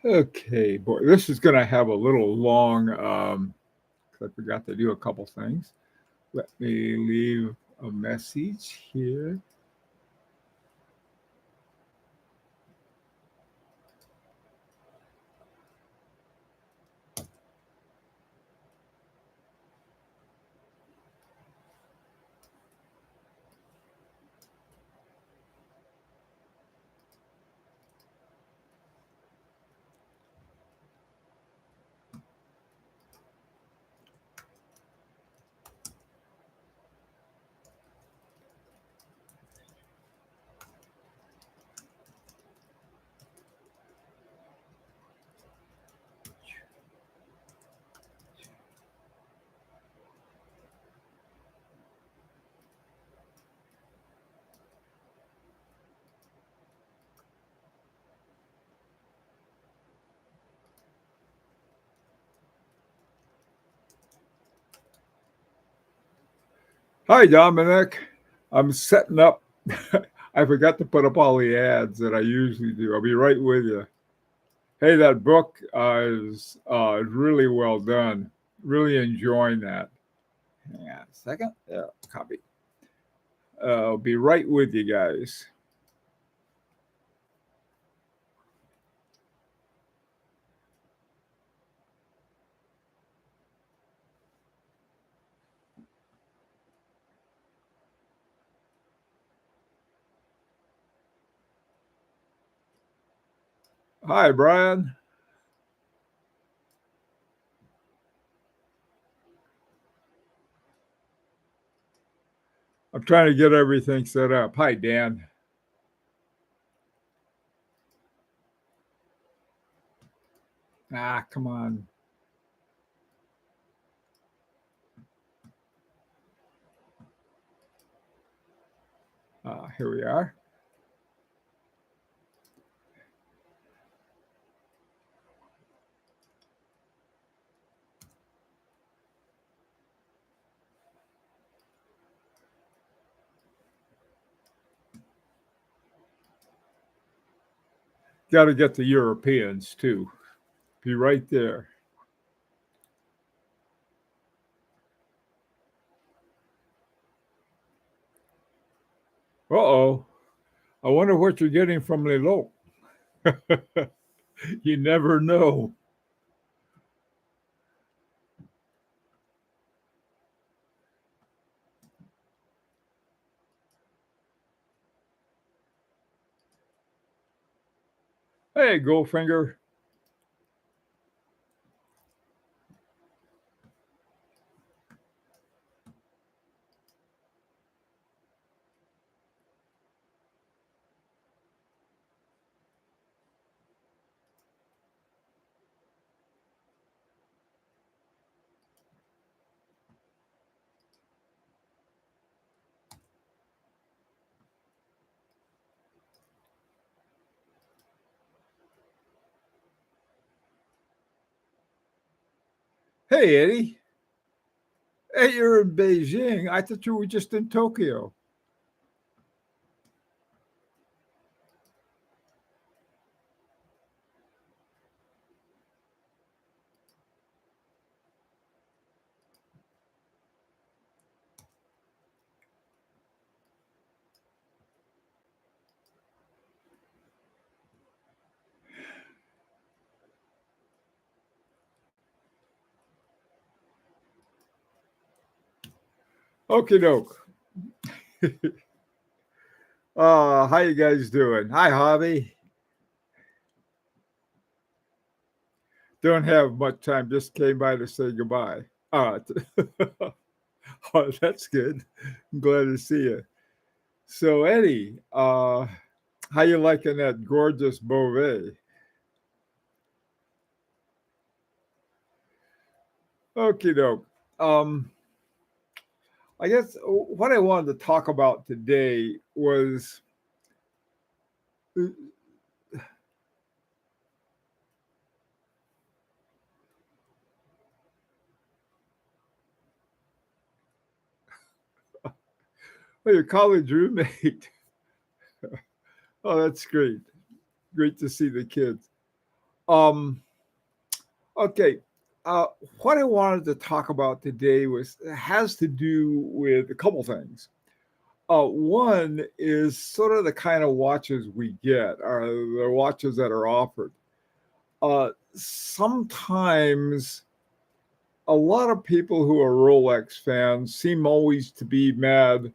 Okay, boy, this is going to have a little long 'cause I forgot to do a couple things. Let me leave a message here. Hi, Dominic. I'm setting up. I forgot to put up all the ads that I usually do. I'll be right with you. Hey, that book is really well done. Really enjoying that. Hang on a second. Yeah, copy. I'll be right with you guys. Hi, Brian. I'm trying to get everything set up. Hi, Dan. Ah, come on. Here we are. Got to get the Europeans too. Be right there. Uh oh. I wonder what you're getting from Lilo. You never know. Hey, Goldfinger. Hey, Eddie. Hey, you're in Beijing. I thought you were just in Tokyo. Okie doke. How you guys doing? Hi, Hobby. Don't have much time. Just came by to say goodbye. Oh, that's good. I'm glad to see you. So, Eddie, how you liking that gorgeous Beauvais? Okie doke. Um, I guess what I wanted to talk about today was your college roommate. Oh, that's great. Great to see the kids. Um, okay. Uh, what I wanted to talk about today has to do with a couple things. One is sort of the kind of watches we get, or the watches that are offered. Sometimes a lot of people who are Rolex fans seem always to be mad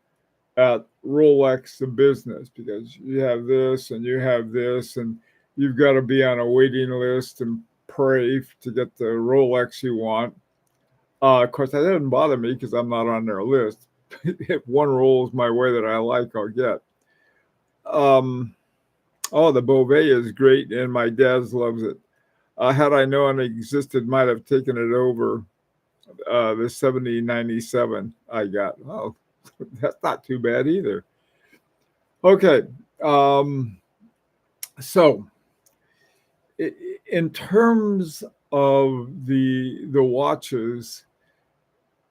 at Rolex the business because you have this and you have this, and you've got to be on a waiting list and pray to get the Rolex you want. Of course, that doesn't bother me because I'm not on their list. If one rolls my way that I like, I'll get. Um, oh, the Beauvais is great, and my dad's loves it. Had I known it existed, might have taken it over the 7097 I got. Oh, that's not too bad either. Okay. Um, so, in terms of the watches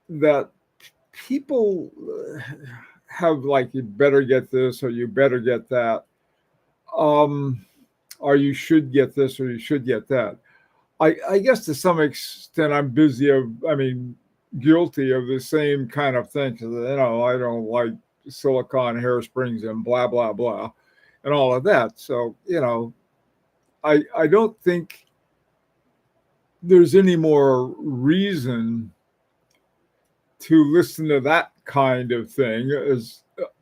that people have, like, you better get this or you better get that, or you should get this or you should get that. I guess to some extent I'm guilty of the same kind of thing. 'Cause, I don't like silicone hairsprings and blah blah blah, and all of that. So I don't think there's any more reason to listen to that kind of thing,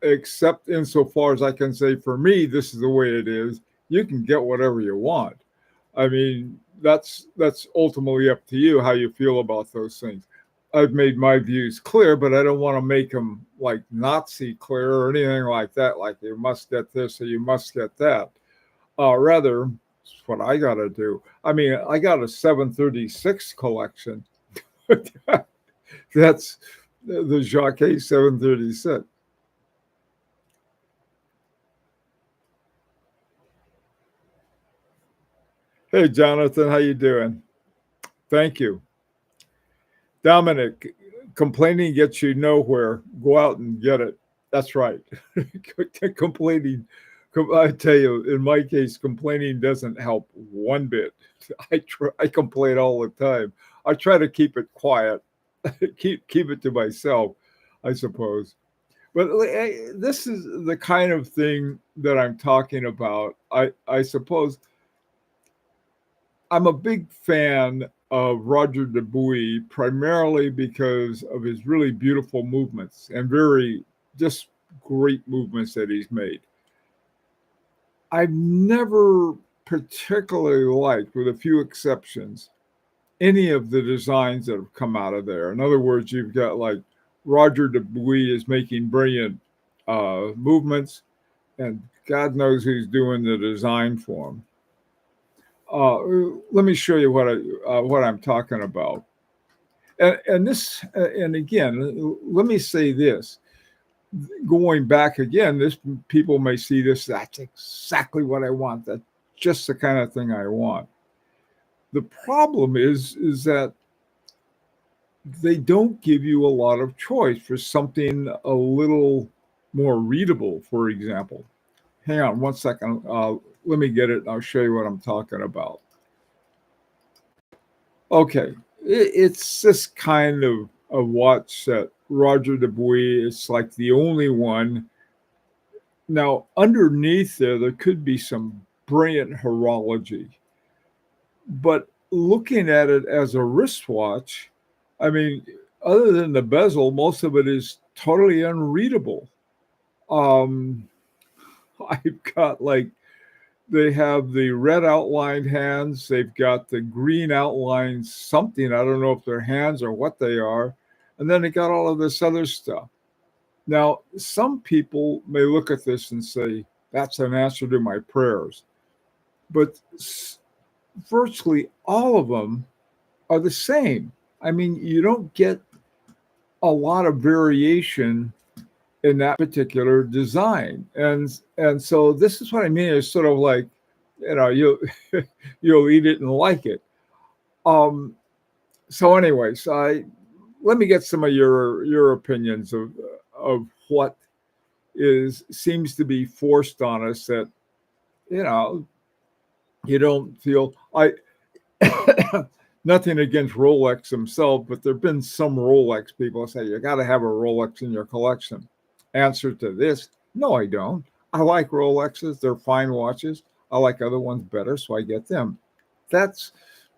except insofar as I can say, for me, this is the way it is. You can get whatever you want. I mean, that's ultimately up to you how you feel about those things. I've made my views clear, but I don't want to make them like Nazi clear or anything like that. Like you must get this or you must get that. Rather, it's what I got to do. I mean, I got a 736 collection. That's the Jacquet 736. Hey, Jonathan, how you doing? Thank you. Dominic, complaining gets you nowhere. Go out and get it. That's right. Complaining, I tell you, in my case, complaining doesn't help one bit. I complain all the time. I try to keep it quiet, keep it to myself, I suppose. But this is the kind of thing that I'm talking about. I suppose I'm a big fan of Roger Dubuis, primarily because of his really beautiful movements and very just great movements that he's made. I've never particularly liked, with a few exceptions, any of the designs that have come out of there. In other words, you've got like Roger Dubuis is making brilliant movements, and God knows who's doing the design for him. Let me show you what I'm talking about. And this, and again, let me say this. Going back again, this people may see this. That's exactly what I want. That's just the kind of thing I want. The problem is that they don't give you a lot of choice for something a little more readable. For example, hang on one second. Let me get it. And I'll show you what I'm talking about. Okay, it's this kind of a watch that Roger Dubuis is like the only one. Now, underneath there could be some brilliant horology, but looking at it as a wristwatch, I mean, other than the bezel, most of it is totally unreadable. Um, I've got like they have the red outlined hands. They've got the green outlined something. I don't know if they're hands or what they are. And then they got all of this other stuff. Now, some people may look at this and say, that's an answer to my prayers. But virtually all of them are the same. I mean, you don't get a lot of variation in that particular design. And so this is what I mean. It's sort of like, you'll you'll eat it and like it. So anyways, let me get some of your opinions of what seems to be forced on us that you don't feel. Nothing against Rolex themselves, but there've been some Rolex people say you got to have a Rolex in your collection. Answer to this: no, I don't. I like Rolexes; they're fine watches. I like other ones better, so I get them. That's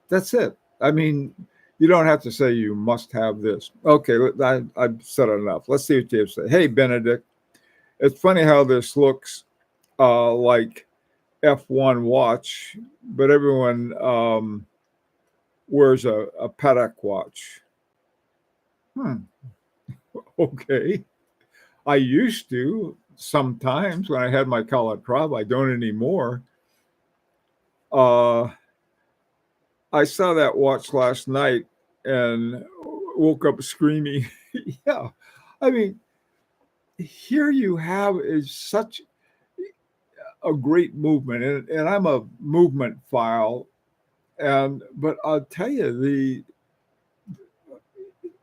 that's it. I mean, you don't have to say you must have this. Okay, I've said enough. Let's see what you have to say. Hey, Benedict, it's funny how this looks like F1 watch, but everyone wears a Patek watch. Hmm. Okay. I used to sometimes when I had my Calatrava. I don't anymore. Uh, I saw that watch last night and woke up screaming. Yeah. I mean, here you have is such a great movement, and I'm a movement file. And but I'll tell you, the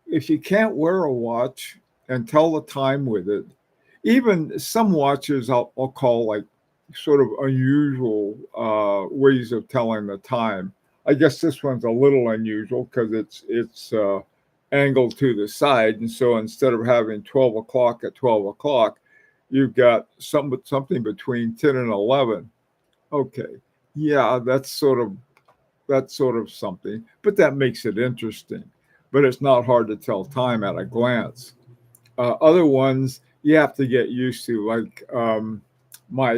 if you can't wear a watch and tell the time with it, even some watches I'll call like sort of unusual ways of telling the time. I guess this one's a little unusual because it's angled to the side, and so instead of having 12 o'clock at 12 o'clock, you've got something between 10 and 11. Okay, yeah, that's sort of something, but that makes it interesting. But it's not hard to tell time at a glance. Other ones you have to get used to, like my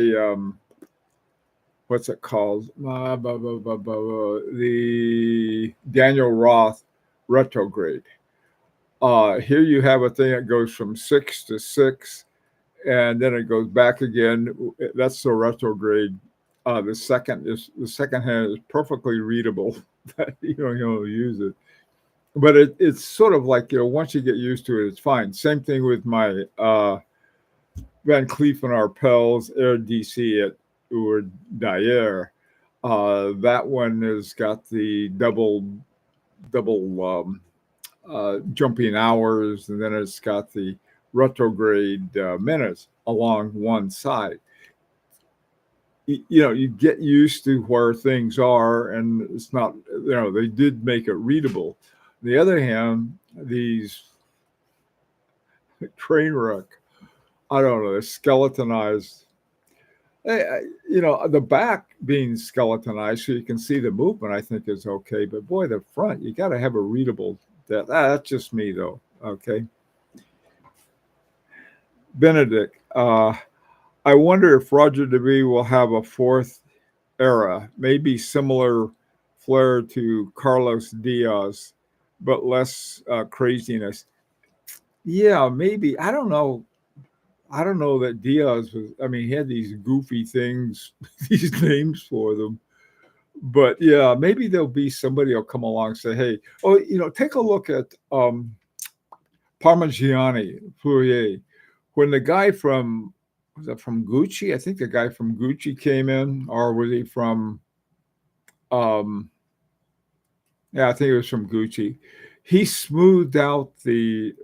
what's it called? The Daniel Roth retrograde. Here you have a thing that goes from 6 to 6, and then it goes back again. That's the retrograde. The second hand is perfectly readable. You don't use it, but it's sort of like once you get used to it, it's fine. Same thing with my Van Cleef and Arpels Air DC at or Dyer. That one has got the double jumping hours, and then it's got the retrograde minutes along one side. You get used to where things are, and it's not. They did make it readable. On the other hand, these train wreck, I don't know, they're skeletonized. The back being skeletonized so you can see the movement, I think is okay. But boy, the front, you got to have a readable. That's just me, though. Okay. Benedict, I wonder if Roger DeVee will have a fourth era, maybe similar flair to Carlos Diaz, but less craziness. Yeah, maybe. I don't know. I don't know that Diaz was. I mean, he had these goofy things, these names for them. But yeah, maybe there'll be somebody will come along and say, "Hey, take a look at Parmigiani Fourier." When the guy was that from Gucci? I think the guy from Gucci came in, or was he from? Um, yeah, I think it was from Gucci. He smoothed out the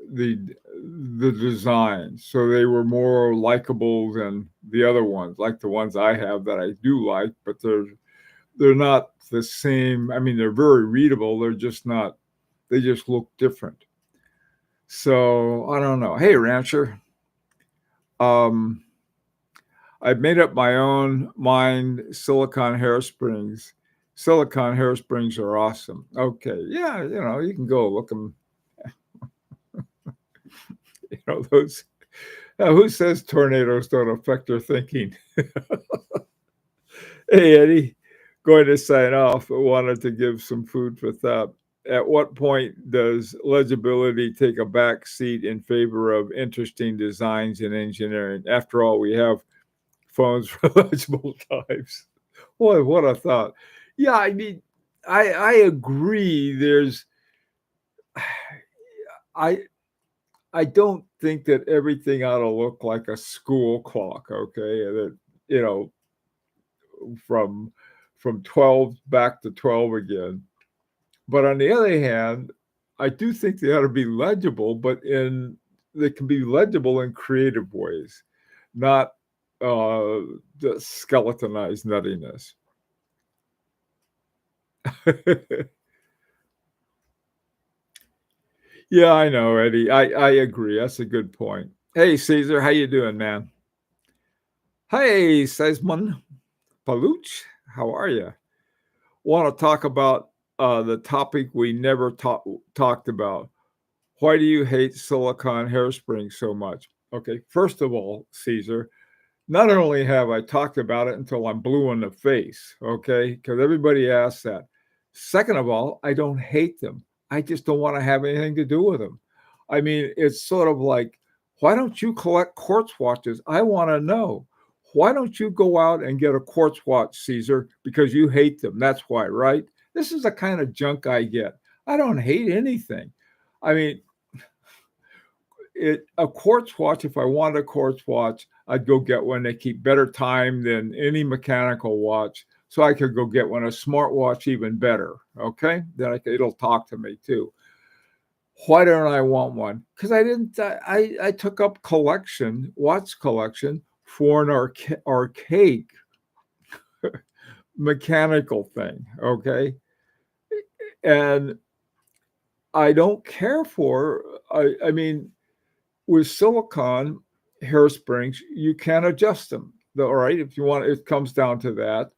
design, so they were more likable than the other ones, like the ones I have that I do like, but they're not the same. I mean, they're very readable. They're just not. They just look different. So I don't know. Hey, Rancher. Um, I've made up my own mind. Silicone hairsprings. Silicone hairsprings are awesome. Okay, yeah, you can go look them. Those. Who says tornadoes don't affect their thinking? Hey, Eddie, going to sign off. I wanted to give some food for thought. At what point does legibility take a back seat in favor of interesting designs in engineering? After all, we have phones for legible types. Boy, what a thought. Yeah, I mean, I agree. I I don't think that everything ought to look like a school clock. Okay, that you know from 12 back to 12 again. But on the other hand, I do think they ought to be legible, but they can be legible in creative ways, not the skeletonized nuttiness. Yeah, I know, Eddie. I agree. That's a good point. Hey, Caesar, how you doing, man? Hey, Seisman Paluch, how are you? Want to talk about the topic we never talked about. Why do you hate silicone hairspring so much? Okay, first of all, Caesar, not only have I talked about it until I'm blue in the face, okay, because everybody asks that. Second of all, I don't hate them. I just don't want to have anything to do with them. I mean, it's sort of like, why don't you collect quartz watches? I want to know. Why don't you go out and get a quartz watch, Caesar? Because you hate them. That's why, right? This is the kind of junk I get. I don't hate anything. I mean, a quartz watch, if I wanted a quartz watch, I'd go get one. They keep better time than any mechanical watch. So I could go get one, a smartwatch, even better. Okay. It'll talk to me too. Why don't I want one? Because I took up watch collection for an archaic mechanical thing. Okay. And I don't care for, I mean, with silicone hairsprings, you can adjust them. All right, if you want, it comes down to that.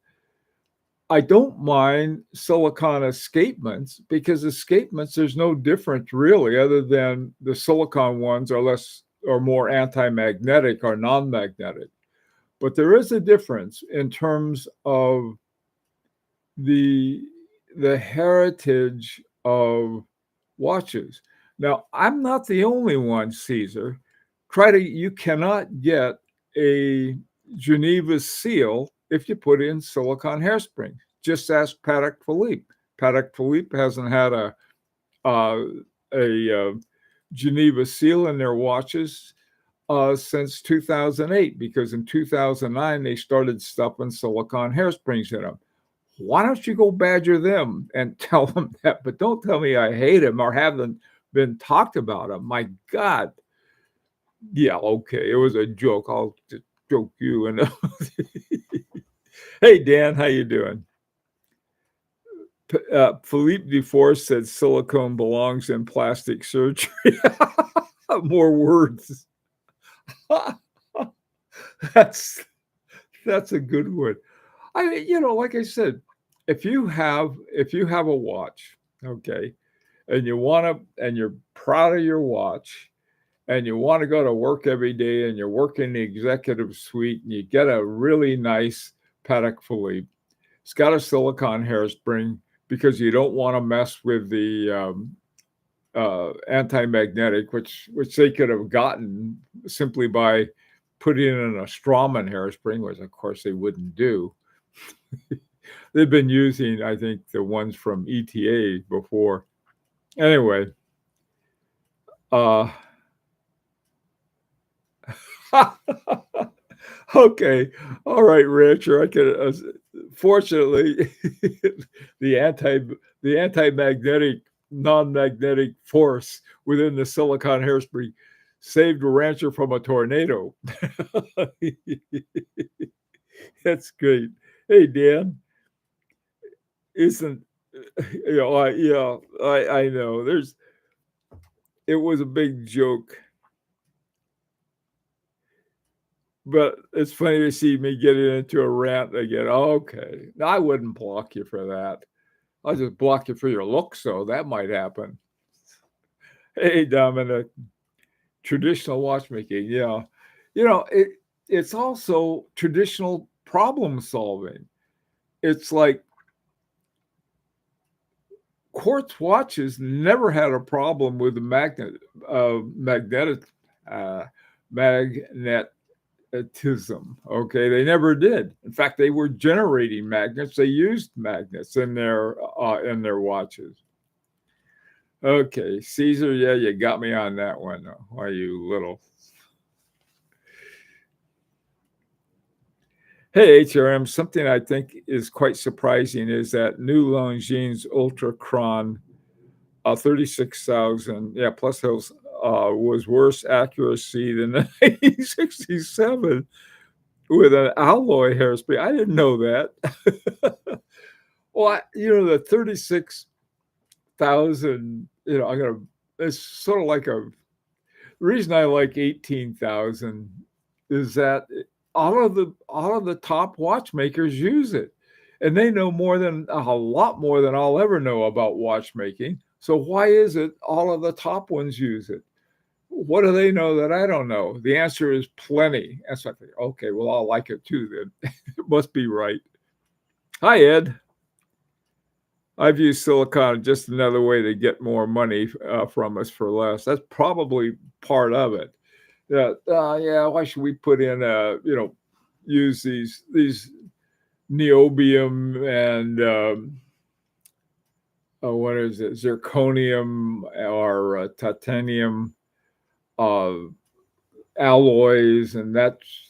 I don't mind silicone escapements because escapements, there's no difference really, other than the silicone ones are less or more anti-magnetic or non-magnetic. But there is a difference in terms of the the heritage of watches. Now, I'm not the only one, Caesar. You cannot get a Geneva seal if you put in silicone hairspring. Just ask Patek Philippe. Patek Philippe hasn't had uh, a Geneva seal in their watches since 2008 because in 2009 they started stuffing silicone hairsprings in them. Why don't you go badger them and tell them that? But don't tell me I hate them or haven't been talked about them. My God. Yeah, okay. It was a joke. I'll just joke you. And hey, Dan, how you doing? Philippe Dufour said silicone belongs in plastic surgery. More words. that's that's a good one. I mean, like I said, if you have a watch, okay, and you're proud of your watch, and you want to go to work every day, and you're working the executive suite, and you get a really nice Patek Philippe. It's got a silicone hairspring because you don't want to mess with the anti-magnetic, which they could have gotten simply by putting in a Strawman hairspring, which of course they wouldn't do. They've been using, I think, the ones from ETA before. Anyway, uh, okay, all right, Rancher. I can. Fortunately, the anti the anti-magnetic, non-magnetic force within the silicon hairspring saved a rancher from a tornado. That's great. Hey, Dan, isn't I know. It was a big joke, but it's funny to see me getting into a rant again. Okay, now, I wouldn't block you for that. I'll just block you for your looks, so that might happen. Hey, Dominic, traditional watchmaking, yeah. It's also traditional problem solving. It's like quartz watches never had a problem with the uh, magnetism. Okay, they never did. In fact, they were generating magnets. They used magnets in their watches. Okay, Caesar, yeah, you got me on that one. Why you little? Hey, HRM, something I think is quite surprising is that new Longines Ultra Chron 36,000, yeah, plus hills, was worse accuracy than the 1967 with an alloy hairspring. I didn't know that. Well, the 36,000, it's sort of like the reason I like 18,000 is that all of the top watchmakers use it. And they know a lot more than I'll ever know about watchmaking. So why is it all of the top ones use it? What do they know that I don't know? The answer is plenty. That's like, okay, well, I'll like it too then. It must be right. Hi, Ed. I've used silicon as just another way to get more money from us for less. That's probably part of it. Yeah, why should we put in, use these niobium and what is it, zirconium or titanium uh, alloys, and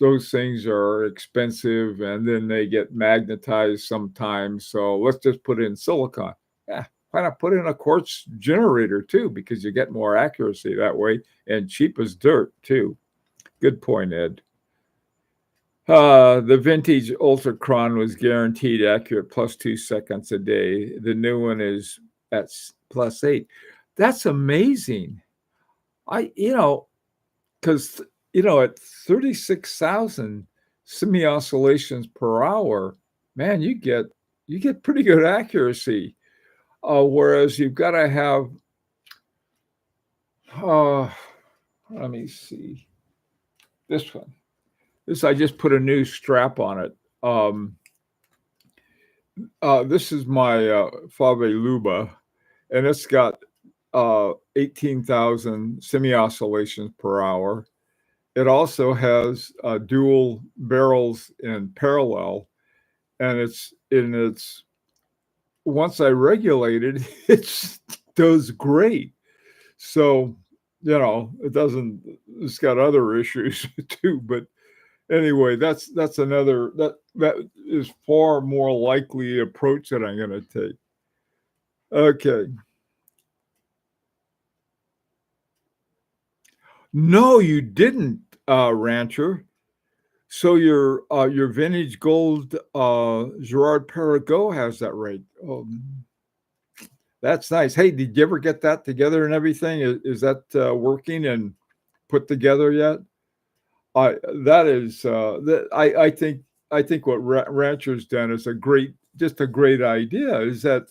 those things are expensive, and then they get magnetized sometimes. So let's just put in silicon. Yeah, why not put in a quartz generator too? Because you get more accuracy that way, and cheap as dirt too. Good point, Ed. The vintage Ultracron was guaranteed accurate plus 2 seconds a day. The new one is at plus 8. That's amazing. Because at 36,000 semi oscillations per hour, man, you get pretty good accuracy. Whereas you've got to have, let me see, this one. I just put a new strap on it. This is my Fave Luba, and it's got 18,000 semi oscillations per hour. It also has dual barrels in parallel, and once I regulate it, it does great. So it's got other issues too, but anyway, that's another that is far more likely approach that I'm going to take. Okay. No, you didn't, Rancher. So your vintage gold Girard-Perregaux has that right. That's nice. Hey, did you ever get that together and everything? Is that working and put together yet? That is that I think what Rancher's done is just a great idea. Is that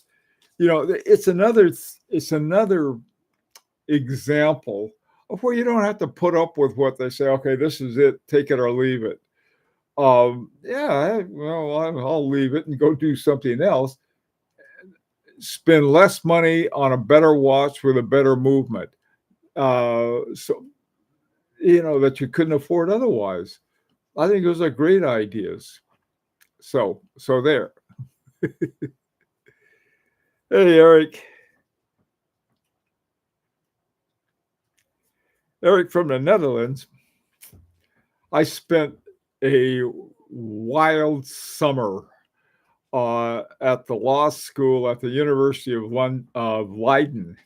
it's another example of where you don't have to put up with what they say. Okay, this is it. Take it or leave it. Yeah, well, I'll leave it and go do something else. Spend less money on a better watch with a better movement. So that you couldn't afford otherwise. I think those are great ideas. So there. Hey, Eric. Eric from the Netherlands. I spent a wild summer at the law school at the University of Leiden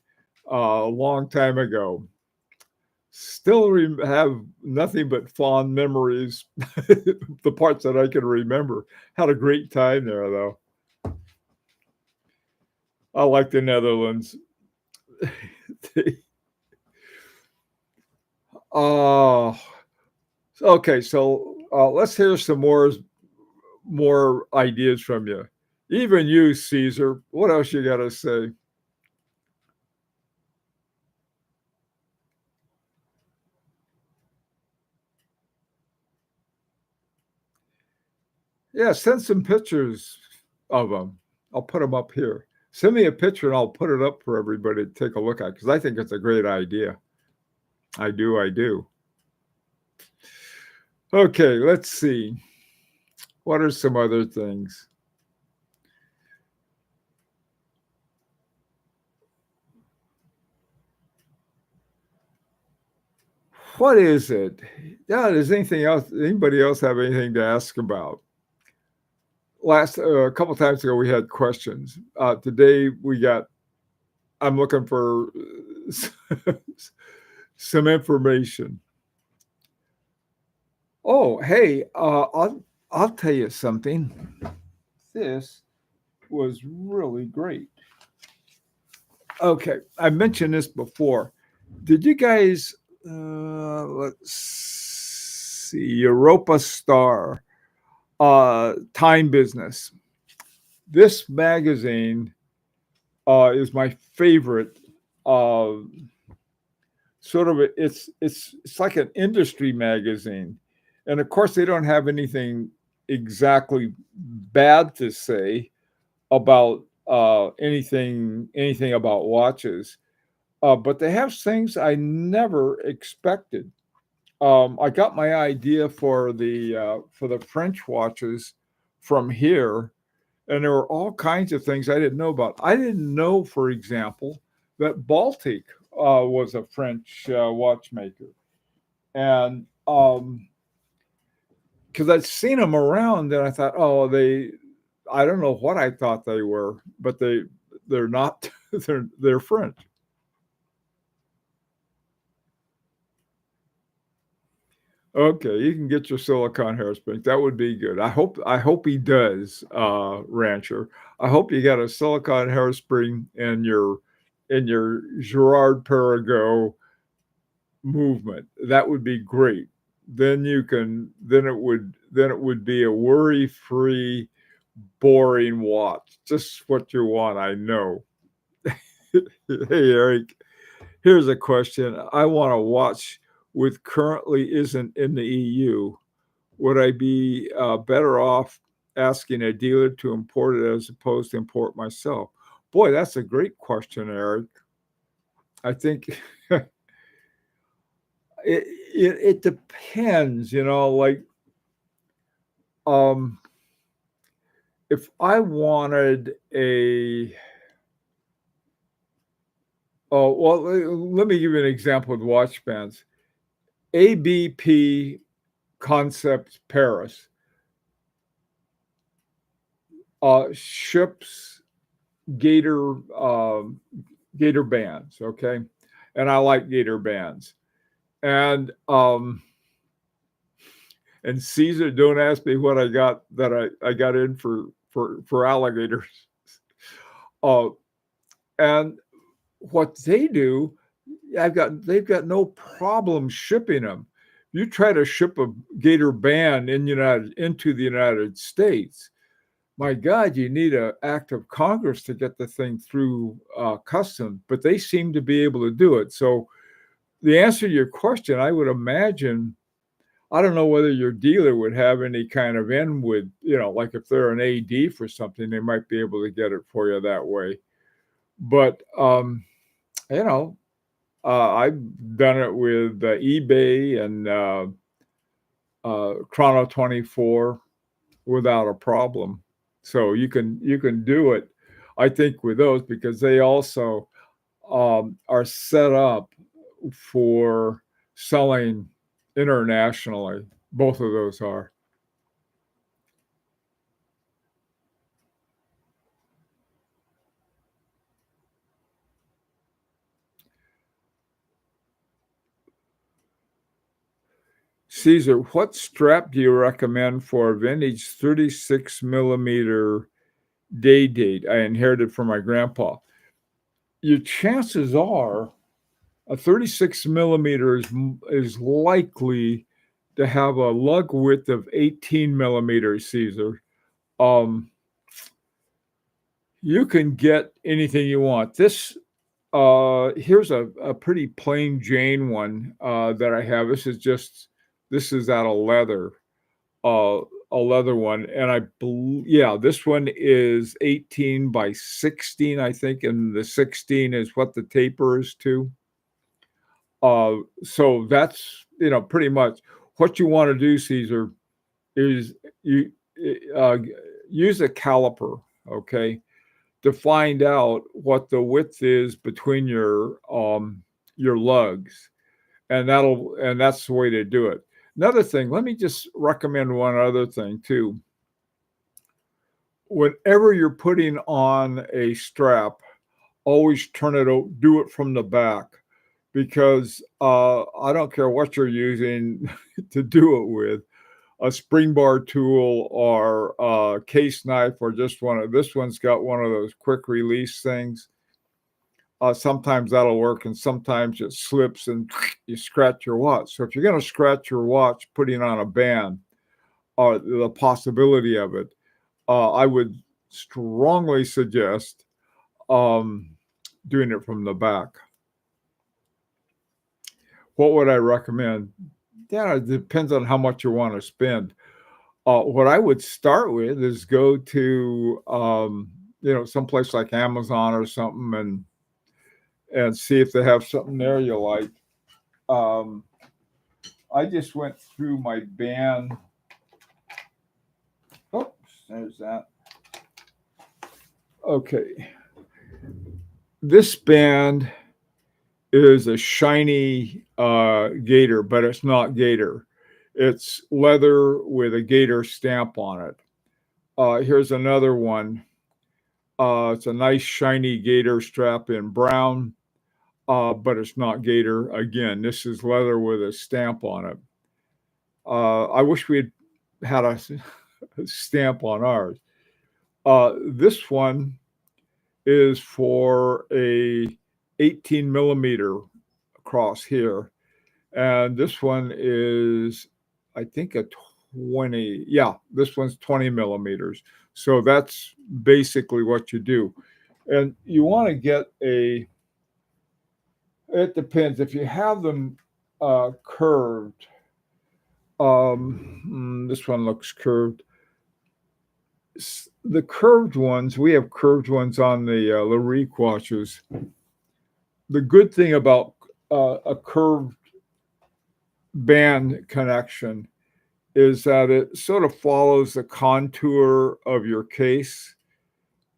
a long time ago. Still have nothing but fond memories, the parts that I can remember. Had a great time there, though. I like the Netherlands. Okay, so let's hear some more ideas from you. Even you, Caesar. What else you got to say? Yeah, send some pictures of them. I'll put them up here. Send me a picture and I'll put it up for everybody to take a look at because I think it's a great idea. I do. Okay, let's see. What are some other things? What is it? Yeah, does anybody else have anything to ask about? A couple times ago, we had questions. Today, I'm looking for some information. Oh, hey, I'll tell you something. This was really great. Okay, I mentioned this before. Did you guys let's see Europa Star Time Business? This magazine is my favorite. Uh, sort of it's like an industry magazine, and of course they don't have anything exactly bad to say about anything about watches, but they have things I never expected. I got my idea for the French watches from here, and there were all kinds of things I didn't know about. I didn't know, for example, that Baltic was a French watchmaker, and because I'd seen them around, and I thought, oh, I don't know what I thought they were, but they're not. They're French. Okay, you can get your silicone hairspring. That would be good. I hope he does, Rancher. I hope you got a silicone hairspring in your Girard-Perregaux movement. That would be great. Then it would be a worry-free, boring watch. Just what you want, I know. Hey Eric, here's a question. I want to watch with currently isn't in the EU. Would I be better off asking a dealer to import it as opposed to import myself? Boy, that's a great question, Eric. I think it depends, like um, if I wanted well, let me give you an example with watch bands. ABP Concept Paris ships Gator Gator bands, okay, and I like Gator bands, and Caesar, don't ask me what I got that I got in for alligators, uh, and what they do, they've got no problem shipping them. You try to ship a Gator band into the United States, my God, you need an act of Congress to get the thing through customs, but they seem to be able to do it. So the answer to your question, I would imagine, I don't know whether your dealer would have any kind of in with, like if they're an AD for something, they might be able to get it for you that way. But, you know, I've done it with eBay and Chrono 24 without a problem. So you can do it, I think, with those because they also are set up for selling internationally. Both of those are. Caesar, what strap do you recommend for a vintage 36 millimeter day date I inherited from my grandpa? Your chances are a 36 millimeter is likely to have a lug width of 18 millimeters, Caesar. Um, you can get anything you want. Here's a pretty plain Jane one that I have. This is out of leather, uh, a leather one, and yeah, this one is 18 by 16, I think, and the 16 is what the taper is to. So that's pretty much what you want to do, Caesar, is you uh, use a caliper, okay, to find out what the width is between your lugs, and that's the way to do it. Another thing, let me just recommend one other thing too. Whenever you're putting on a strap, always do it from the back because I don't care what you're using to do it with. a spring bar tool or a case knife, or just this one's got one of those quick release things. Sometimes that'll work, and sometimes it slips and you scratch your watch. So if you're going to scratch your watch putting on a band, or the possibility of it, I would strongly suggest doing it from the back. What would I recommend? Yeah, it depends on how much you want to spend. What I would start with is go to someplace like Amazon or something, and see if they have something there you like. I just went through my band. Oops, there's that. Okay. This band is a shiny gator, but it's not gator. It's leather with a gator stamp on it. Here's another one. It's a nice shiny gator strap in brown, but it's not gator. Again, this is leather with a stamp on it. I wish we had a stamp on ours. This one is for a 18 millimeter across here. And this one is, I think, a 20. Yeah, this one's 20 millimeters. So that's basically what you do. And you want to get it depends. If you have them curved, this one looks curved. The curved ones, we have curved ones on the LaRique watches. The good thing about a curved band connection is that it sort of follows the contour of your case.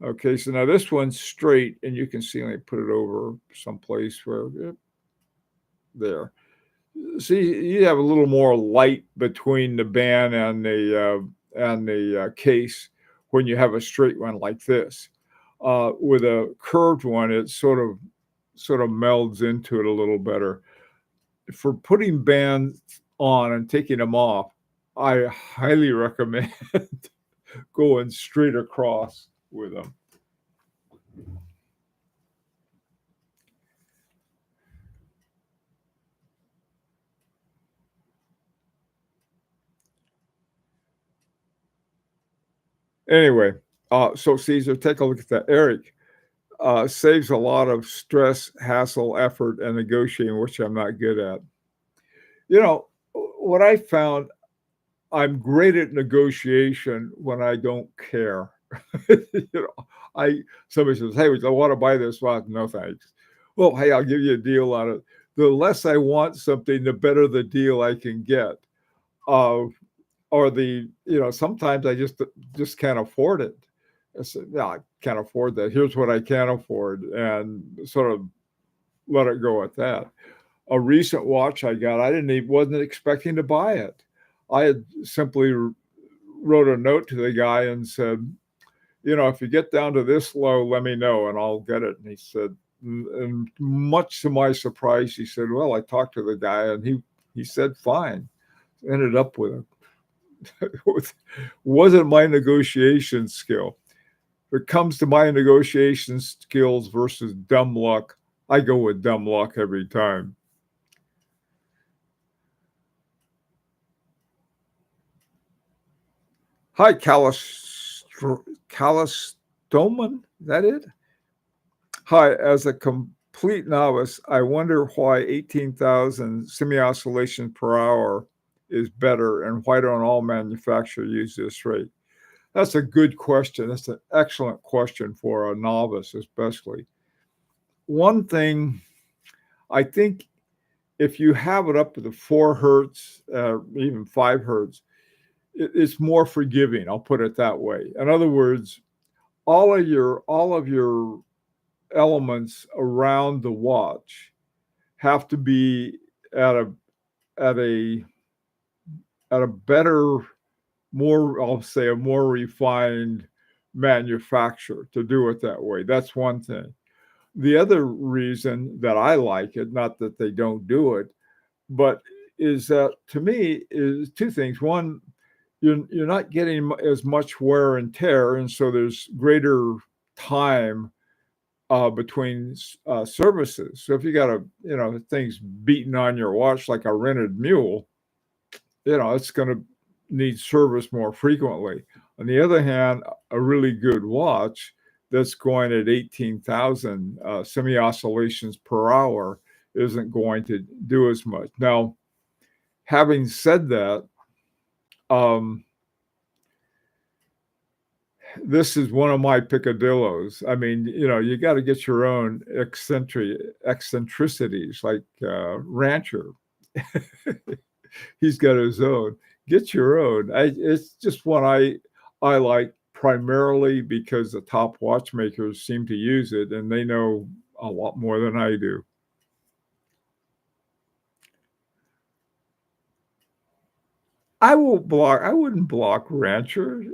Okay, so now this one's straight, and you can see, let me put it over someplace where, there. See, you have a little more light between the band and the case when you have a straight one like this. With a curved one, it sort of melds into it a little better. For putting bands on and taking them off, I highly recommend going straight across with them. Anyway, so Caesar, take a look at that. Eric, saves a lot of stress, hassle, effort, and negotiating, which I'm not good at. You know, what I found, I'm great at negotiation when I don't care. Somebody says, "Hey, I want to buy this." Well, no thanks. Well, hey, I'll give you a deal on it. The less I want something, the better the deal I can get. Or sometimes I just can't afford it. I said, "No, I can't afford that. Here's what I can afford," and sort of let it go at that. A recent watch I got, wasn't expecting to buy it. I had simply wrote a note to the guy and said, if you get down to this low, let me know and I'll get it. And he said, and much to my surprise, he said, well, I talked to the guy and he said, fine. Ended up with it. Wasn't my negotiation skill. If it comes to my negotiation skills versus dumb luck, I go with dumb luck every time. Hi, Calistoman, is that it? Hi, as a complete novice, I wonder why 18,000 semi-oscillations per hour is better and why don't all manufacturers use this rate? That's a good question. That's an excellent question for a novice, especially. One thing, I think if you have it up to the 4 hertz, even 5 hertz, it's more forgiving. I'll put it that way. In other words, all of your elements around the watch have to be at a better, more, I'll say, a more refined manufacturer to do it that way. That's one thing. The other reason that I like it, not that they don't do it, but is that to me is 2 things. One, you're not getting as much wear and tear, and so there's greater time between services. So if you got things beating on your watch like a rented mule, it's going to need service more frequently. On the other hand, a really good watch that's going at 18,000 semi oscillations per hour isn't going to do as much. Now, having said that, um, this is one of my picadillos. I mean, you got to get your own eccentricities, like Rancher. He's got his own. Get your own. It's just one I like primarily because the top watchmakers seem to use it, and they know a lot more than I do. I wouldn't block Rancher.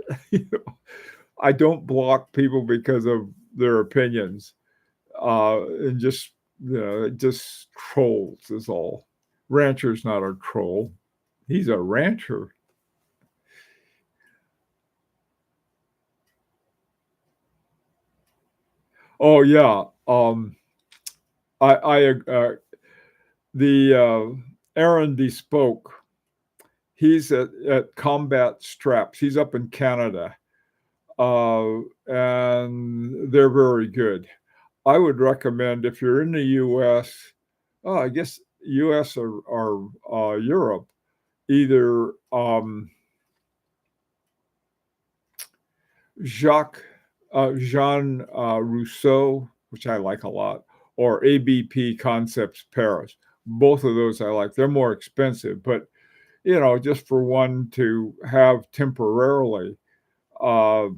I don't block people because of their opinions. And just trolls is all. Rancher's not a troll. He's a rancher. Oh yeah. I the Aaron Bespoke. He's at Combat Straps. He's up in Canada, and they're very good. I would recommend if you're in the U.S. Oh, I guess U.S. or Europe, either Jean Rousseau, which I like a lot, or ABP Concepts Paris. Both of those I like. They're more expensive, but just for one to have temporarily, uh,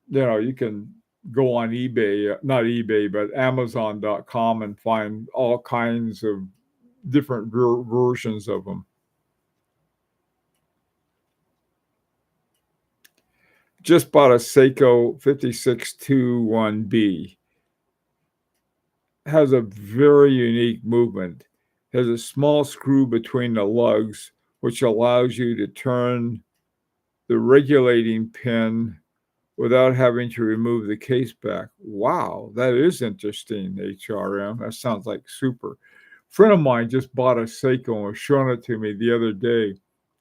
you can go on eBay, not eBay, but Amazon.com and find all kinds of different versions of them. Just bought a Seiko 5621B. Has a very unique movement. Has a small screw between the lugs, which allows you to turn the regulating pin without having to remove the case back. Wow, that is interesting, HRM. That sounds like super. A friend of mine just bought a Seiko and was showing it to me the other day.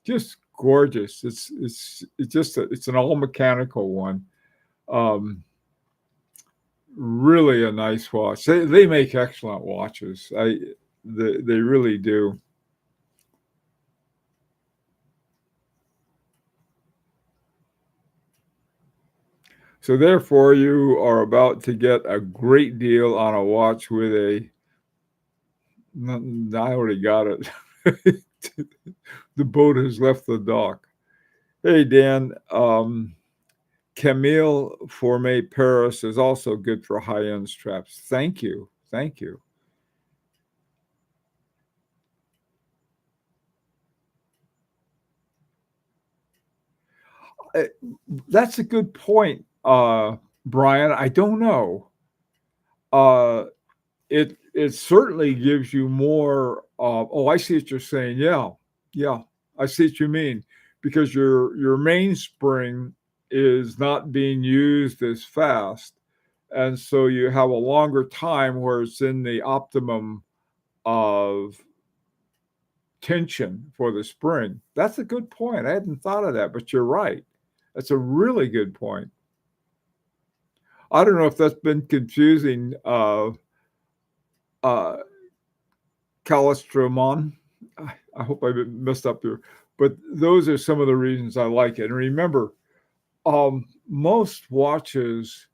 Just gorgeous. It's an all mechanical one. Really a nice watch. They make excellent watches. They really do. So therefore, you are about to get a great deal on a watch with I already got it. The boat has left the dock. Hey, Dan, Camille Forme Paris is also good for high-end straps. Thank you. Thank you. That's a good point, Brian. I don't know. It certainly gives you more. Oh, I see what you're saying. Yeah, I see what you mean, because your mainspring is not being used as fast, and so you have a longer time where it's in the optimum of tension for the spring. That's a good point. I hadn't thought of that, but you're right. That's a really good point. I don't know if that's been confusing, uh, Calistromon. I hope I messed up there, but those are some of the reasons I like it. And remember, most watches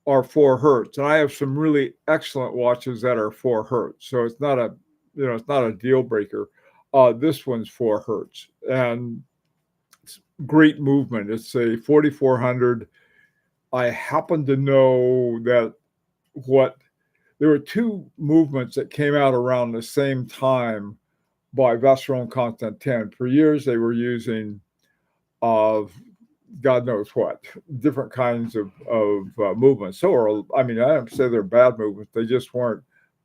are 4 hertz, and I have some really excellent watches that are 4 hertz. So it's not a deal breaker. This one's 4 hertz, and it's great movement. It's a 4400. I happen to know that there were 2 movements that came out around the same time by Vacheron Constantin. For years, they were using God knows what, different kinds of movements. I don't say they're bad movements. They just weren't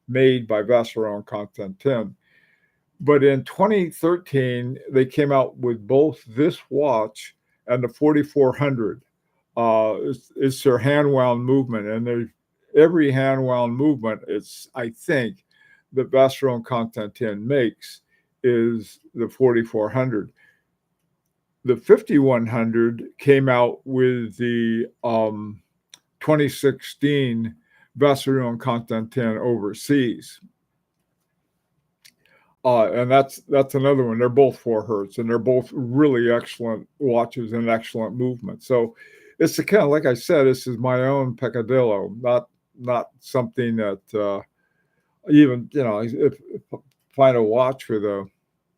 made by Vacheron Constantin. But in 2013, they came out with both this watch and the 4400. It's their hand wound movement, and every hand wound movement, it's, I think, that Vacheron Constantin makes is the 4400. The 5100 came out with the 2016 Vacheron Constantin overseas. And that's another one. They're both 4 hertz, and they're both really excellent watches and excellent movement. So it's the kind of, like I said, this is my own peccadillo, not something that even, if find a watch with a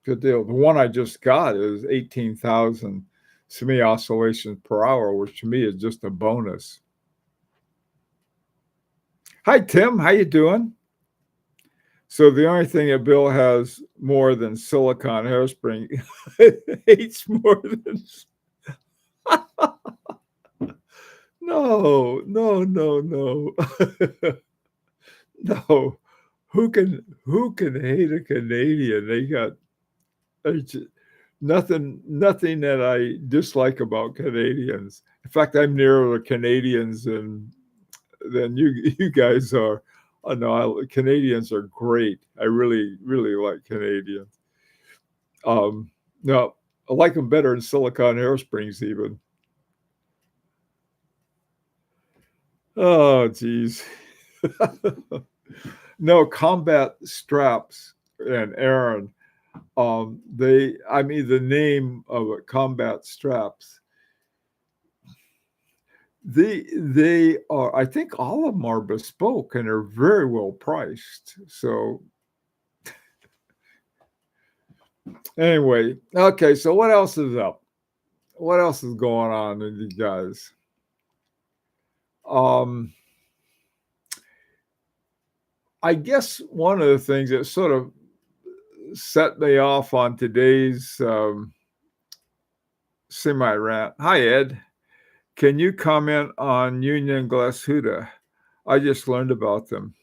good deal. The one I just got is 18,000 semi-oscillations per hour, which to me is just a bonus. Hi, Tim. How you doing? So the only thing that Bill has more than silicone hairspring hates more than no. No. Who can hate a Canadian? They got nothing that I dislike about Canadians. In fact, I'm nearer to Canadians than you guys are. Oh, no, Canadians are great. I really, really like Canadians. No, I like them better than silicone hairsprings even. Oh, geez. No, combat straps and Aaron. The name of it, combat straps. They are, I think all of them are bespoke and are very well priced. So anyway, okay, so what else is up? What else is going on with you guys? I guess one of the things that sort of set me off on today's semi-rant. Hi, Ed. Can you comment on Union Glashütte? I just learned about them.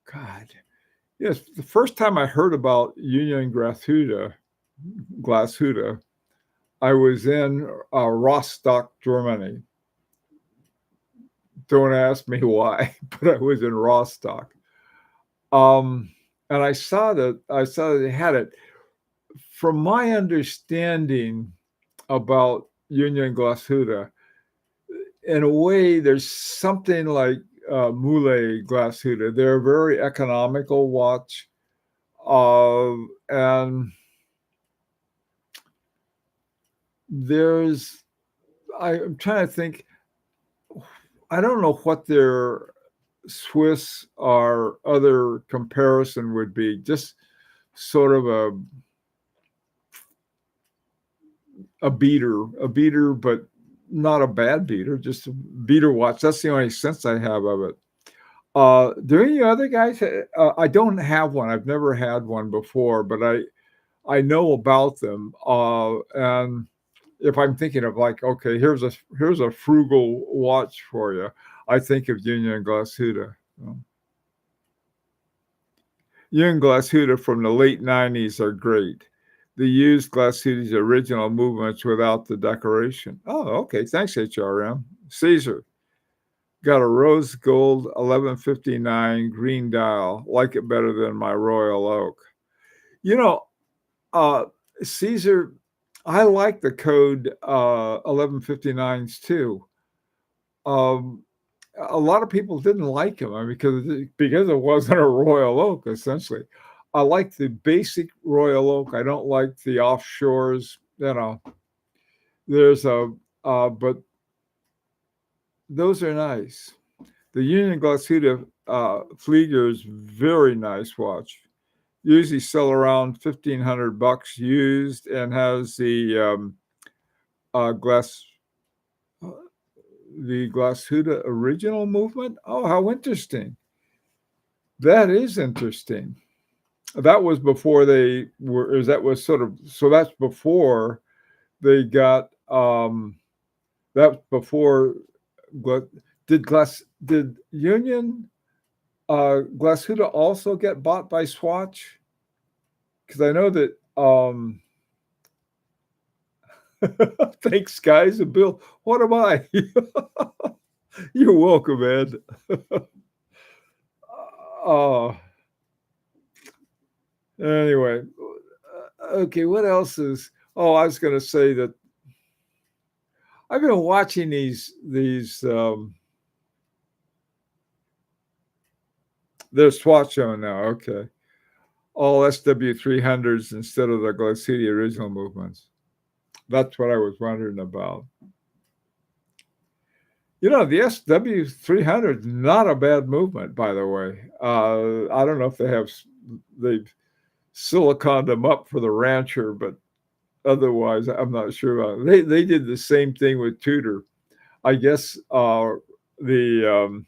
God. Yes, the first time I heard about Union Glashütte, I was in Rostock, Germany. Don't ask me why, but I was in Rostock. And I saw that they had it. From my understanding about Union Glashütte, in a way, there's something like Moulet Glashütte. They're a very economical watch. And I'm trying to think, I don't know what their Swiss or other comparison would be, just sort of a beater, but not a bad beater, just a beater watch. That's the only sense I have of it. Do any other guys? I don't have one. I've never had one before, but I know about them. And if I'm thinking of like, okay, here's a frugal watch for you, I think of Union Glashütte. Union Glashütte from the late 90s are great. They used Glashütte's original movements without the decoration. Oh, okay. Thanks, HRM. Caesar. Got a rose gold 1159 green dial. Like it better than my Royal Oak. Caesar, I like the code 1159s too. A lot of people didn't like him because it wasn't a Royal Oak, essentially. I like the basic Royal Oak. I don't like the offshores. There's but those are nice. The Union Glashütte Flieger is very nice watch. Usually sell around $1,500 used, and has the Glashütte original movement. Oh, how interesting! That is interesting. That was before they were. That was sort of. So that's before they got. That's before. Did Union Glashütte also get bought by Swatch? because I know that. Thanks, guys. And Bill, what am I? You're welcome, Ed. Oh, anyway, okay. What else is? Oh, I was going to say that I've been watching these. They're SWAT show now. Okay, all SW300s instead of the Glacier original movements. That's what I was wondering about. The SW300 is not a bad movement, by the way. I don't know if they've siliconed them up for the Rancher, but otherwise, I'm not sure about it. They did the same thing with Tudor. I guess the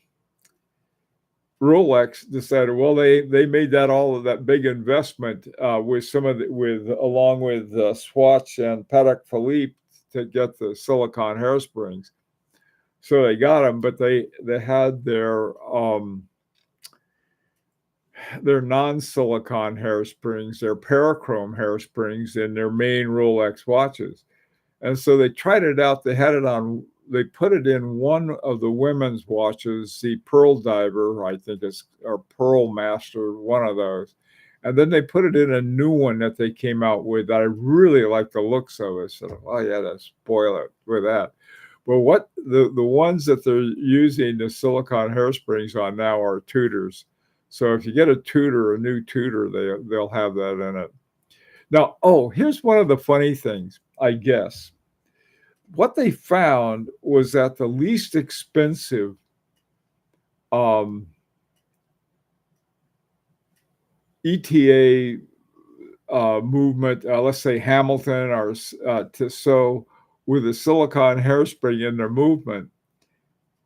Rolex decided, well, they made that all of that big investment with along with Swatch and Patek Philippe to get the silicon hairsprings. So they got them, but they had their non-silicon hairsprings, their parachrome hairsprings in their main Rolex watches. And so they tried it out. They put it in one of the women's watches, the Pearl Diver, I think or Pearl Master, one of those. And then they put it in a new one that they came out with that I really like the looks of it. So, oh yeah, to spoil it with that. But what the ones that they're using the silicon hairsprings on now are Tudors. So if you get a new Tudor, they'll have that in it. Now, here's one of the funny things, I guess. What they found was that the least expensive ETA movement, let's say Hamilton or Tissot, with a silicon hairspring in their movement,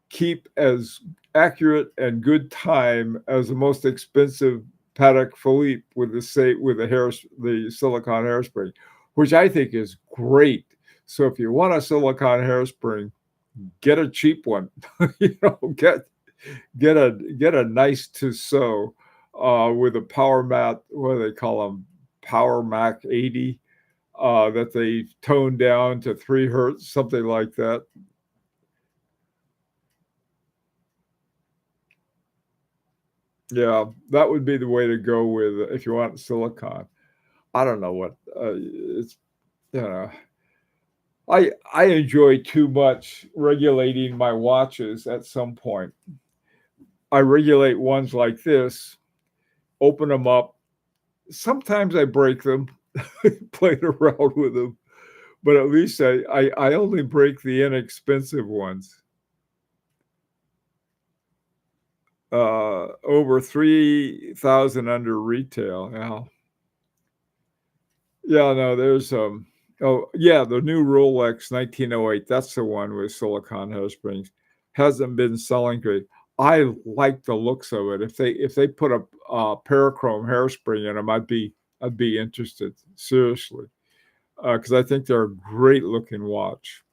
keep as accurate and good time as the most expensive Patek Philippe with the silicon hairspring, which I think is great. So if you want a silicon hairspring, get a cheap one. Get a nice Tissot with a Power Mat. What do they call them? Power Mac 80 that they toned down to 3 hertz, something like that. Yeah, that would be the way to go with if you want silicon. I don't know what it's. I enjoy too much regulating my watches at some point. I regulate ones like this, open them up. Sometimes I break them, playing around with them, but at least I only break the inexpensive ones. Over 3,000 under retail now. Yeah, no, there's the new Rolex 1908. That's the one with silicon hairsprings. Hasn't been selling great. I like the looks of it. If they put a parachrome hairspring in them, I'd be interested, seriously, because I think they're a great looking watch.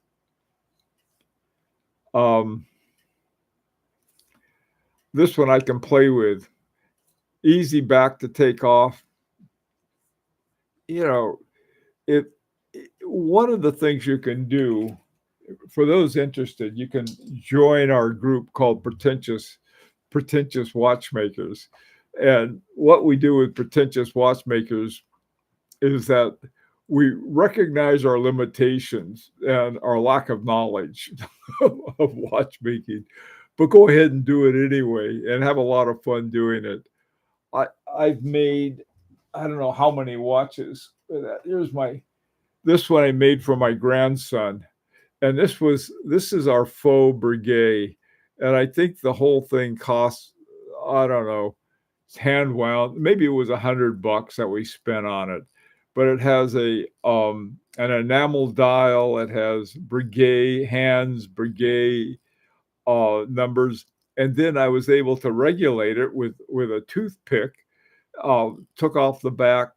This one I can play with. Easy back to take off. One of the things you can do, for those interested, you can join our group called Pretentious Watchmakers. And what we do with Pretentious Watchmakers is that we recognize our limitations and our lack of knowledge of watchmaking, but go ahead and do it anyway and have a lot of fun doing it. I've made, I don't know how many watches. This one I made for my grandson. And this is our faux Breguet. And I think the whole thing cost, I don't know, it's hand wound. Maybe it was $100 that we spent on it. But it has an enamel dial. It has Breguet hands, Breguet numbers. And then I was able to regulate it with a toothpick. Took off the back,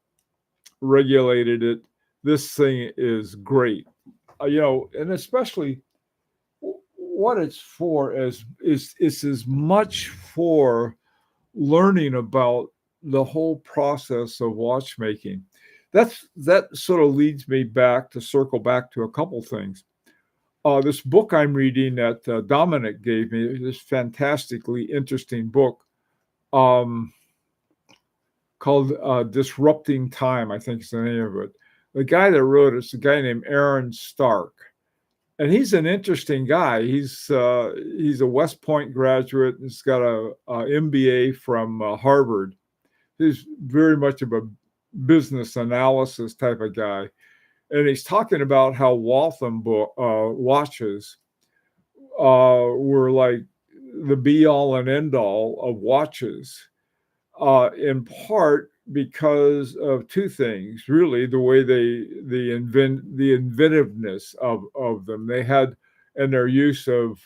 regulated it. This thing is great. And especially what it's for is as much for learning about the whole process of watchmaking. that sort of leads me back to circle back to a couple things. This book I'm reading that Dominic gave me, this fantastically interesting book um, called Disrupting Time, I think is the name of it. The guy that wrote it is a guy named Aaron Stark. And he's an interesting guy. He's a West Point graduate. He's got a MBA from Harvard. He's very much of a business analysis type of guy. And he's talking about how Waltham watches were like the be all and end all of watches, in part because of two things. Really, the way the inventiveness of them they had, and their use of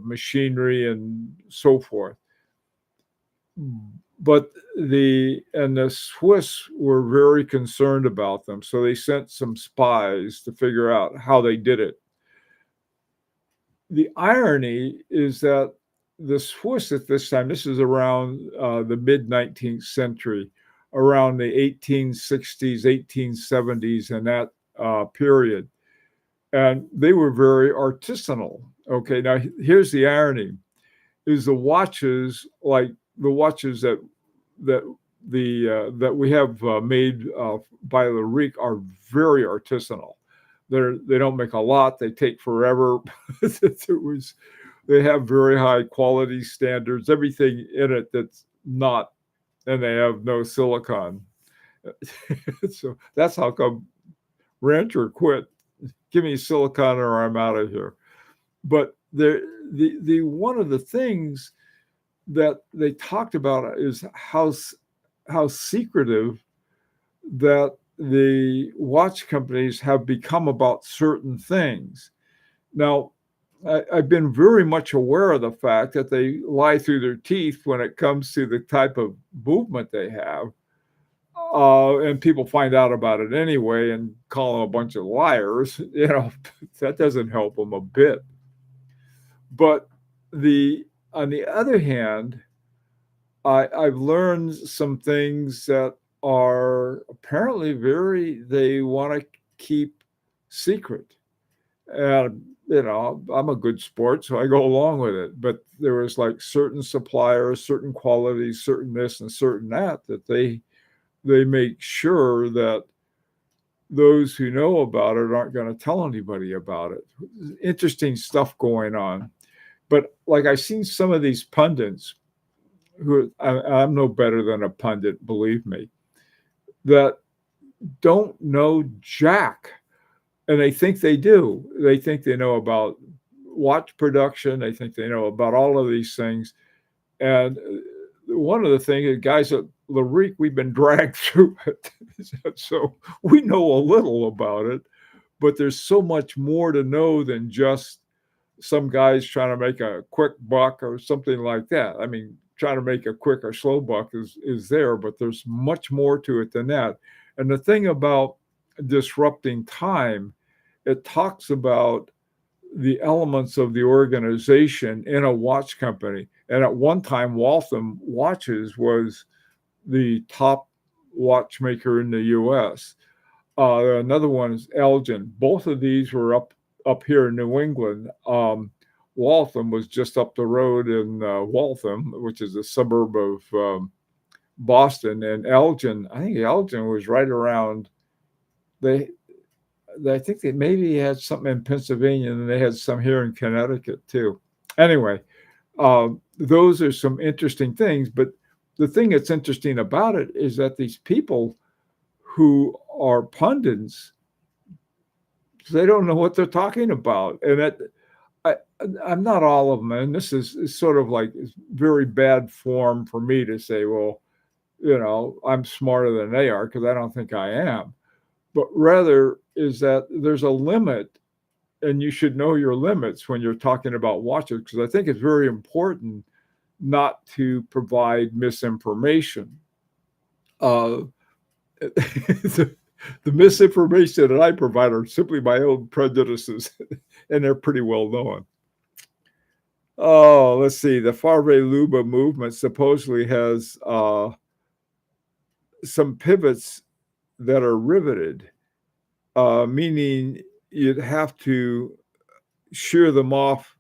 machinery and so forth. But the Swiss were very concerned about them, so they sent some spies to figure out how they did it. The irony is that the Swiss at this time, this is around the mid-19th century, around the 1860s, 1870s, and that period. And they were very artisanal. Okay, now here's the irony, is the watches, like the watches that we have made by Larique are very artisanal. They don't make a lot. They take forever. They have very high quality standards. Everything in it that's not, and they have no silicon. So that's how come Rancher quit. Give me silicon or I'm out of here. But the one of the things that they talked about is how secretive that the watch companies have become about certain things. Now, I've been very much aware of the fact that they lie through their teeth when it comes to the type of movement they have. And people find out about it anyway and call them a bunch of liars. That doesn't help them a bit. But on the other hand, I've learned some things that are apparently they want to keep secret. And, I'm a good sport, so I go along with it. But there was like certain suppliers, certain qualities, certain this and certain that they make sure that those who know about it aren't going to tell anybody about it. Interesting stuff going on. But like I've seen some of these pundits, who I'm no better than a pundit, believe me, that don't know jack. And they think they do. They think they know about watch production. They think they know about all of these things. And one of the things, guys at Larique, we've been dragged through it. So we know a little about it, but there's so much more to know than just some guys trying to make a quick buck or something like that. I mean, trying to make a quick or slow buck is there, but there's much more to it than that. And the thing about disrupting time, it talks about the elements of the organization in a watch company. And at one time, Waltham Watches was the top watchmaker in the U.S. Another one is Elgin. Both of these were up here in New England. Waltham was just up the road in Waltham, which is a suburb of Boston. And Elgin, I think Elgin was right around. I think they maybe had something in Pennsylvania, and they had some here in Connecticut too. Anyway, those are some interesting things. But the thing that's interesting about it is that these people who are pundits, they don't know what they're talking about. And I'm not all of them. And this is sort of like very bad form for me to say, well, I'm smarter than they are, because I don't think I am. But rather is that there's a limit, and you should know your limits when you're talking about watches, because I think it's very important not to provide misinformation. The misinformation that I provide are simply my own prejudices, and they're pretty well known. Oh, let's see. The Farve-Luba movement supposedly has some pivots that are riveted, meaning you'd have to shear them off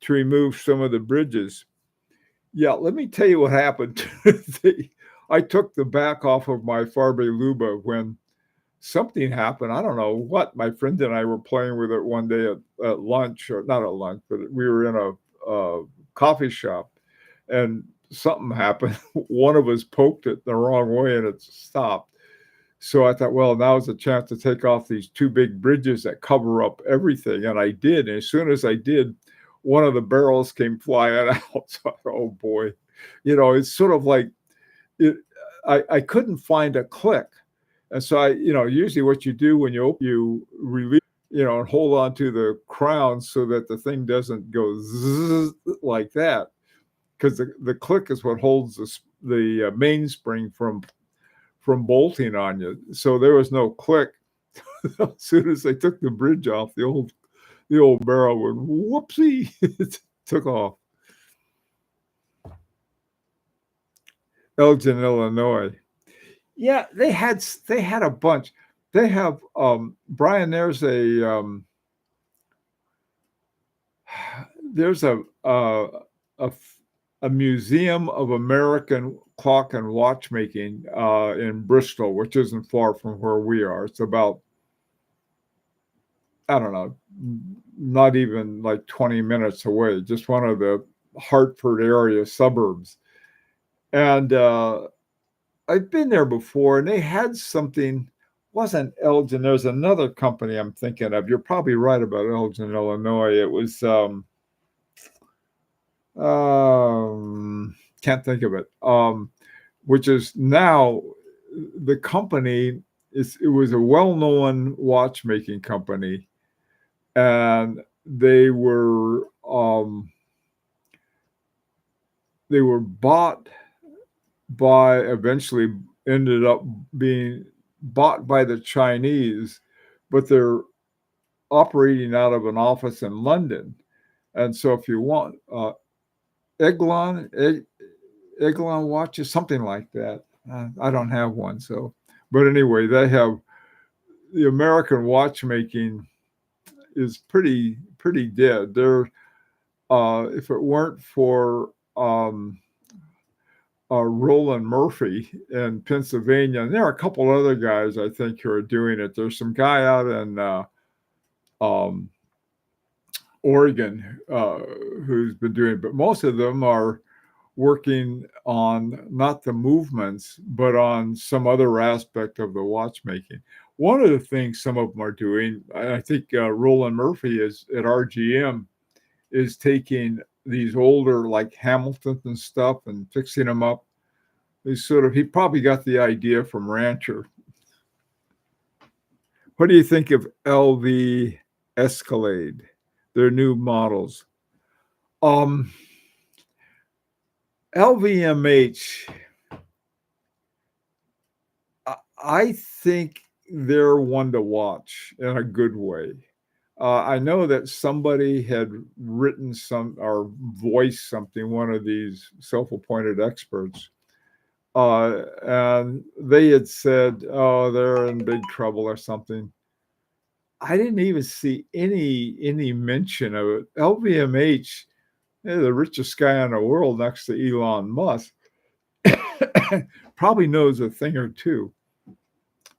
to remove some of the bridges. Yeah, let me tell you what happened. I took the back off of my Farbe Luba when something happened. I don't know what. My friend and I were playing with it one day at lunch, or not at lunch, but we were in a coffee shop, and something happened. One of us poked it the wrong way, and it stopped. So I thought, well, now's a chance to take off these two big bridges that cover up everything, and I did. And as soon as I did, one of the barrels came flying out. So I thought, oh boy, it's sort of like it. I couldn't find a click. And so usually what you do when you release, and hold on to the crown so that the thing doesn't go zzz like that, because the click is what holds the mainspring from bolting on you. So there was no click. As soon as they took the bridge off, the old barrel went whoopsie, it took off. Elgin, Illinois. Yeah, they had a bunch. They have Brian. There's a museum of American clock and watchmaking in Bristol, which isn't far from where we are. It's about, I don't know, not even like 20 minutes away. Just one of the Hartford area suburbs, and I've been there before, and they had something. Wasn't Elgin? There's another company I'm thinking of. You're probably right about Elgin, Illinois. It was can't think of it. Which is now the company it was a well-known watchmaking company, and they were bought by, eventually ended up being bought by the Chinese, but they're operating out of an office in London. And so if you want Eglon watches, something like that. I don't have one, so. But anyway, they have the American watchmaking is pretty dead. They're if it weren't for Roland Murphy in Pennsylvania, and there are a couple other guys I think who are doing it. There's some guy out in Oregon who's been doing it, but most of them are working on not the movements, but on some other aspect of the watchmaking. One of the things some of them are doing, I think Roland Murphy is at RGM, is taking these older like Hamiltons and stuff and fixing them up. He probably got the idea from Rancher. What do you think of LV Escalade, their new models? LVMH, I think they're one to watch in a good way. I know that somebody had written some or voiced something, one of these self-appointed experts, and they had said, "Oh, they're in big trouble" or something. I didn't even see any mention of it. LVMH, the richest guy in the world next to Elon Musk, probably knows a thing or two.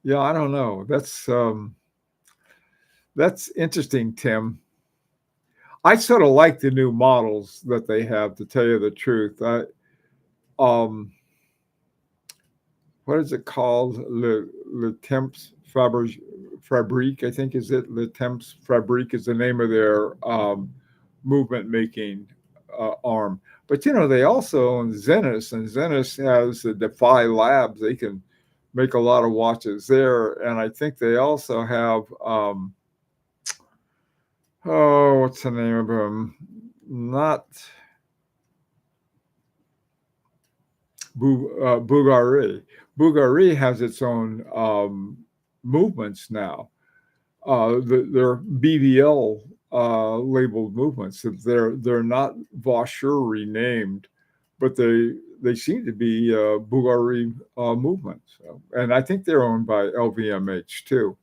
Yeah, I don't know. That's interesting, Tim. I sort of like the new models that they have, to tell you the truth. What is it called? Le Temps Fabrique, I think, is it? Le Temps Fabrique is the name of their movement making arm. But they also own Zenith, and Zenith has the Defy Labs. They can make a lot of watches there, and I think they also have what's the name of them? Not Bulgari. Bulgari has its own movements now. They're BVL labeled movements. They're not Vaucher renamed, but they seem to be Bulgari movements. So, and I think they're owned by LVMH too.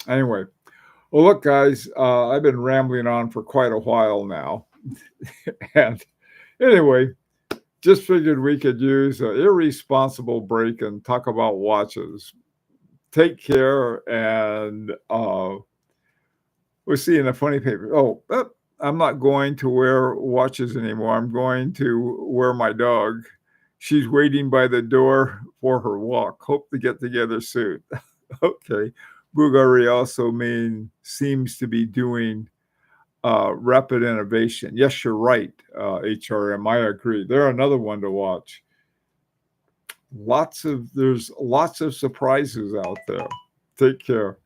Anyway, well, look, guys, I've been rambling on for quite a while now. And anyway, just figured we could use an irresponsible break and talk about watches. Take care, and we'll see in the funny paper. Oh, I'm not going to wear watches anymore. I'm going to wear my dog. She's waiting by the door for her walk. Hope to get together soon. Okay. Bulgari also seems to be doing rapid innovation. Yes, you're right, HRM. I agree. They're another one to watch. There's lots of surprises out there. Take care.